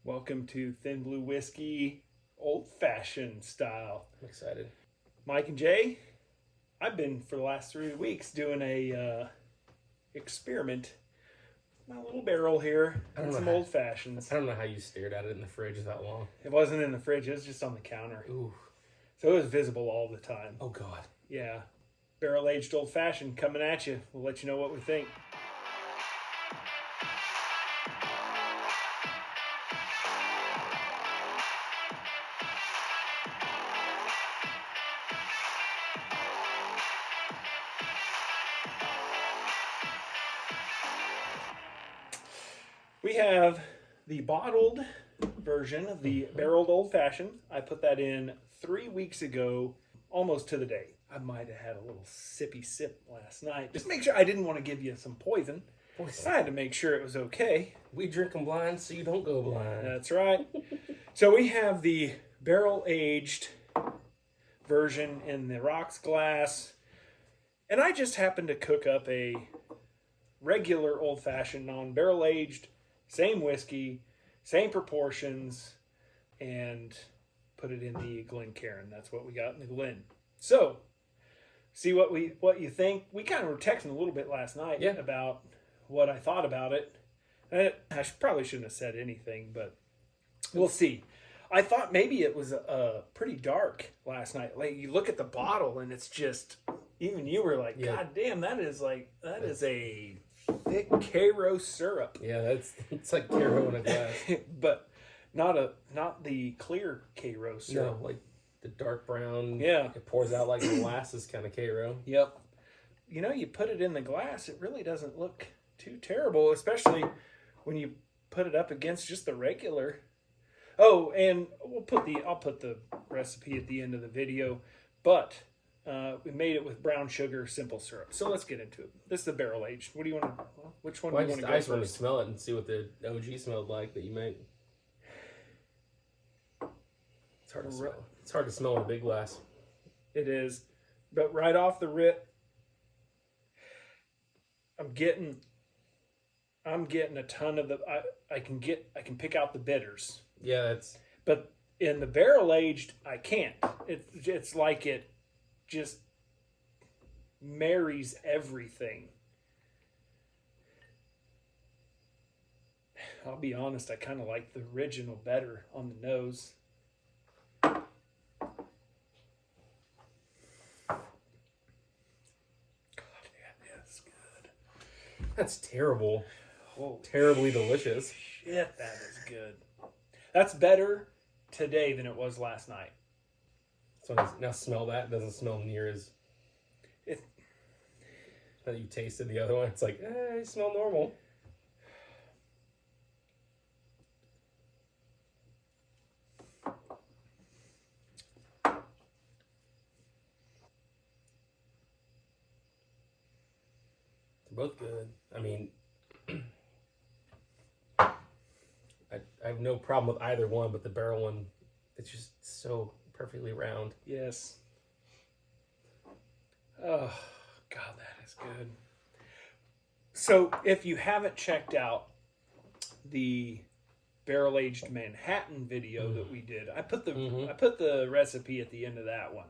Welcome to Thin Blue Whiskey, old-fashioned style. I'm excited. Mike and Jay, I've been for the last 3 weeks doing a experiment. My little barrel here, and some old fashions. I don't know how you stared at it in the fridge that long. It wasn't in the fridge; it was just on the counter. Ooh. So it was visible all the time. Oh God. Yeah, barrel-aged old fashioned coming at you. We'll let you know what we think. We have the bottled version of the barreled old fashioned. I put that in 3 weeks ago, almost to the day. I might have had a little sippy sip last night. Just make sure I didn't want to give you some poison. I had to make sure it was okay. We drink them blind so you don't go blind. That's right. So we have the barrel aged version in the rocks glass. And I just happened to cook up a regular old fashioned non-barrel aged. Same whiskey, same proportions, and put it in the Glencairn. That's what we got in the Glen. So, see what you think. We kind of were texting a little bit last night about what I thought about it. I probably shouldn't have said anything, but we'll see. I thought maybe it was pretty dark last night. Like you look at the bottle and it's just, even you were like, God damn, that is a thick Cairo syrup. Yeah, it's like Cairo in a glass. But not the clear Cairo syrup. No, like the dark brown. Yeah. It pours out like molasses kind of Cairo. Yep. You put it in the glass, it really doesn't look too terrible, especially when you put it up against just the regular. Oh, and I'll put the recipe at the end of the video, but we made it with brown sugar simple syrup. So let's get into it. This is the barrel aged. What do you want to? Which one do you want to go I just want to first? smell it and see what the OG smelled like that you make. It's hard to smell. It's hard to smell in a big glass. It is, but right off the rip, I'm getting a ton of the. I can pick out the bitters. Yeah, But in the barrel aged, I can't. It's like it just marries everything. I'll be honest, I kind of like the original better on the nose. God, yeah, that's good. that's terrible. Oh, Terribly delicious. shit, that is good. That's better today than it was last night. So now smell that. It doesn't smell near as that you tasted the other one. It's like, you smell normal. They're both good. I mean, I have no problem with either one, but the barrel one, it's just so perfectly round. Yes. Oh, God, that is good. So, if you haven't checked out the barrel-aged Manhattan video that we did, I put the recipe at the end of that one.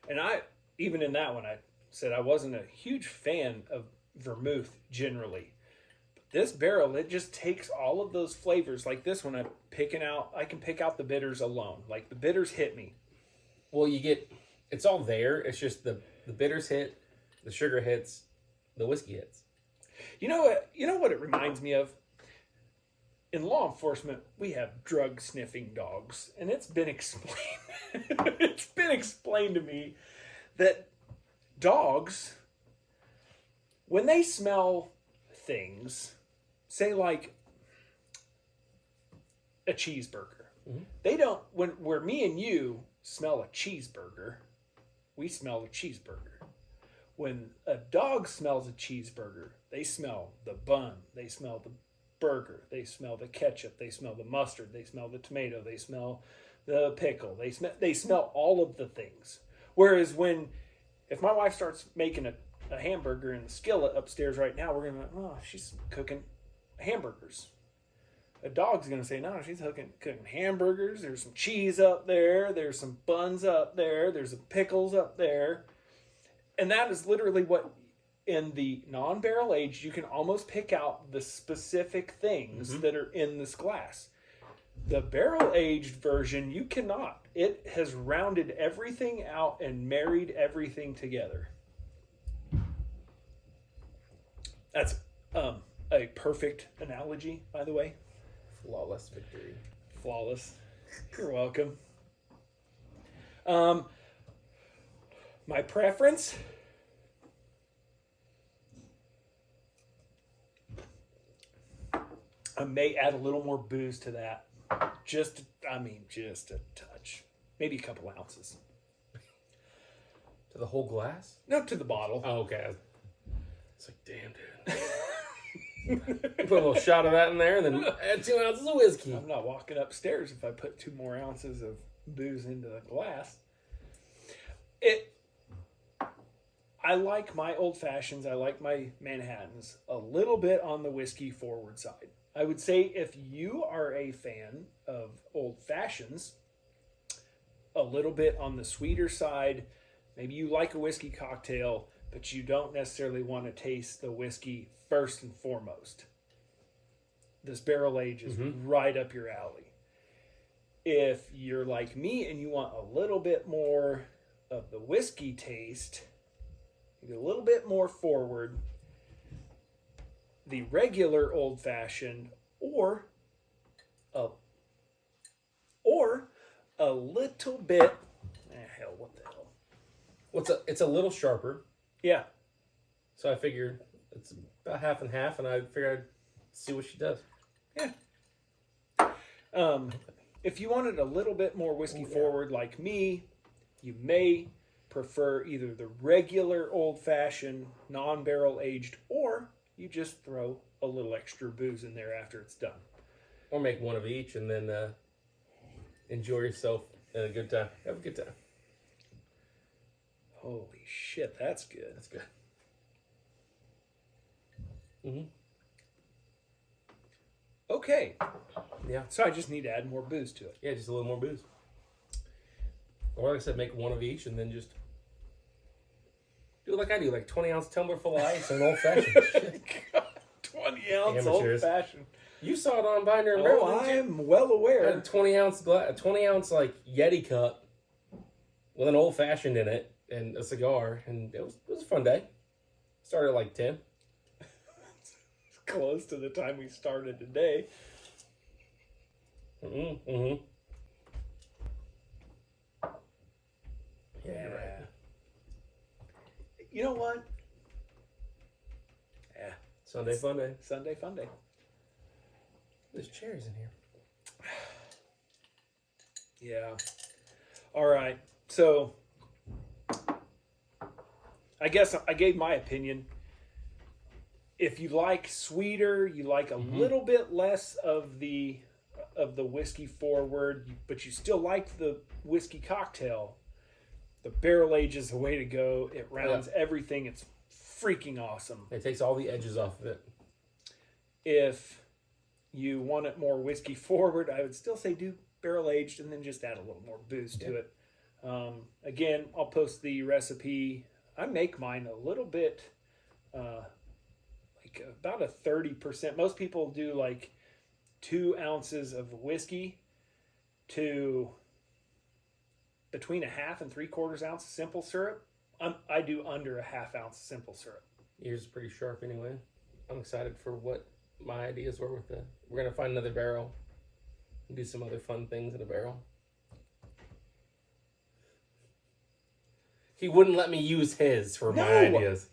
And even in that one, I said I wasn't a huge fan of vermouth generally. This barrel, it just takes all of those flavors. Like this one, I can pick out the bitters alone. Like the bitters hit me. Well, it's all there. It's just the bitters hit, the sugar hits, the whiskey hits. You know what it reminds me of? In law enforcement, we have drug sniffing dogs, and it's been explained. It's been explained to me that dogs, when they smell things, say like a cheeseburger, they don't. Where me and you smell a cheeseburger, we smell a cheeseburger. When a dog smells a cheeseburger, they smell the bun, they smell the burger, they smell the ketchup, they smell the mustard, they smell the tomato, they smell the pickle, they smell all of the things. Whereas if my wife starts making a hamburger in the skillet upstairs right now, we're gonna she's cooking hamburgers. A dog's going to say, no, she's cooking hamburgers. There's some cheese up there. There's some buns up there. There's some pickles up there. And that is literally what, in the non-barrel aged, you can almost pick out the specific things that are in this glass. The barrel aged version, you cannot. It has rounded everything out and married everything together. That's a perfect analogy, by the way. Flawless victory. Flawless. You're welcome. My preference. I may add a little more booze to that. Just a touch. Maybe a couple ounces. To the whole glass? No, to the bottle. Oh, okay. It's like, damn, dude. Put a little shot of that in there and then add 2 ounces of whiskey. I'm not walking upstairs if I put 2 more ounces of booze into the glass. I like my old fashions. I like my Manhattans a little bit on the whiskey forward side. I would say if you are a fan of old fashions, a little bit on the sweeter side. Maybe you like a whiskey cocktail, but you don't necessarily want to taste the whiskey first and foremost. This barrel age is right up your alley. If you're like me and you want a little bit more of the whiskey taste, maybe a little bit more forward, the regular old fashioned or a little bit, what the hell? It's a little sharper. Yeah. So I figured it's about half and half, and I figured I'd see what she does. Yeah. If you wanted a little bit more whiskey forward like me, you may prefer either the regular old-fashioned non-barrel aged, or you just throw a little extra booze in there after it's done. Or make one of each and then enjoy yourself and a good time. Have a good time. Holy shit, that's good. That's good. Mm-hmm. Okay. Yeah. So I just need to add more booze to it. Yeah, just a little more booze. Or like I said, make one of each and then just do it like I do, like 20-ounce tumbler full of ice and old-fashioned shit. 20-ounce old-fashioned. You saw it on Binder and Oh, Barrel, I didn't you? am well aware. I had a 20-ounce like Yeti cup with an old-fashioned in it and a cigar, and it was a fun day. Started at like 10. It's close to the time we started today. Mm-hmm. Yeah, you're right. You know what? Yeah. Sunday fun day. Sunday fun day. There's chairs in here. Yeah. All right. So, I guess I gave my opinion. If you like sweeter, you like a little bit less of the whiskey forward, but you still like the whiskey cocktail, the barrel age is the way to go. It rounds everything. It's freaking awesome. It takes all the edges off of it. If you want it more whiskey forward, I would still say do barrel aged and then just add a little more booze to it. Again, I'll post the recipe. I make mine a little bit, like about a 30%. Most people do like 2 ounces of whiskey to between a half and 3/4 ounce of simple syrup. I do under a half ounce simple syrup. Yours is pretty sharp anyway. I'm excited for what my ideas were with it. We're going to find another barrel and do some other fun things in a barrel. He wouldn't let me use his for my ideas.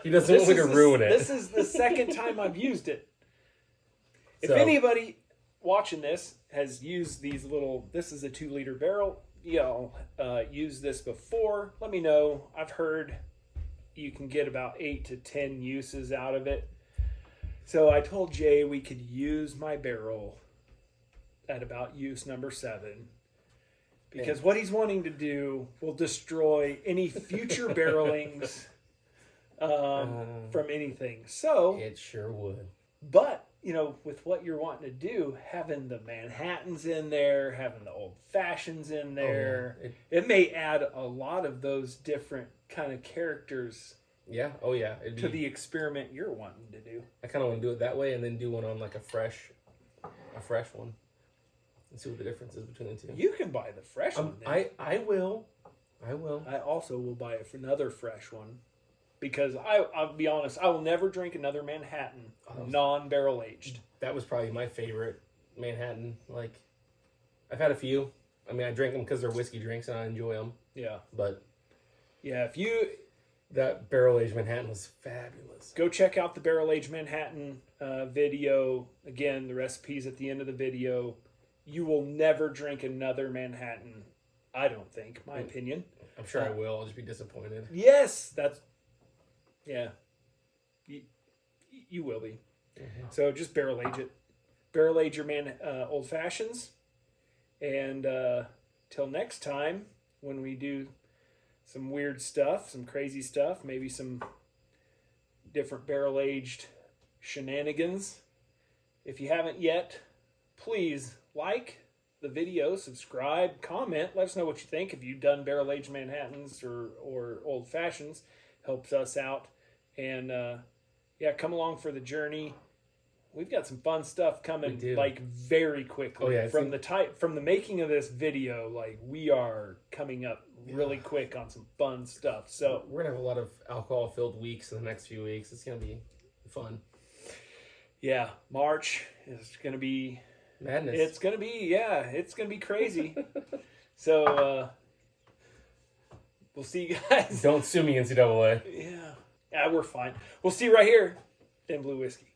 He doesn't want me to ruin it. This is the second time I've used it. If anybody watching this has used these little, this is a 2-liter barrel, use this before, let me know. I've heard you can get about 8 to 10 uses out of it. So I told Jay we could use my barrel at about use number 7. Because what he's wanting to do will destroy any future barrelings from anything. So it sure would. But with what you're wanting to do, having the Manhattans in there, having the Old Fashions in there, it may add a lot of those different kind of characters. Yeah. Oh yeah. To the experiment you're wanting to do. I kind of want to do it that way, and then do one on like a fresh one, and see what the difference is between the two. You can buy the fresh one. Then. I will. I also will buy it for another fresh one, because I'll be honest, I will never drink another Manhattan non-barrel aged. That was probably my favorite Manhattan. Like, I've had a few. I mean, I drink them because they're whiskey drinks and I enjoy them. Yeah. But yeah, that barrel aged Manhattan was fabulous. Go check out the barrel aged Manhattan video. Again, the recipe's at the end of the video. You will never drink another Manhattan. I don't think, my opinion. I'm sure I will. I'll just be disappointed. Yes, yeah. You will be. Mm-hmm. So just barrel age it. Barrel age your Old Fashions. And till next time, when we do some weird stuff, some crazy stuff, maybe some different barrel aged shenanigans. If you haven't yet, please like the video, subscribe, comment, let us know what you think. If you've done barrel aged Manhattans or Old Fashions, helps us out. And come along for the journey. We've got some fun stuff coming like very quickly. Oh, yeah, from the making of this video, like we are coming up really quick on some fun stuff. So we're gonna have a lot of alcohol filled weeks in the next few weeks. It's gonna be fun. Yeah, March is gonna be madness. It's gonna be crazy. So we'll see you guys. Don't sue me, NCAA. Yeah, we're fine. We'll see you right here in Blue Whiskey.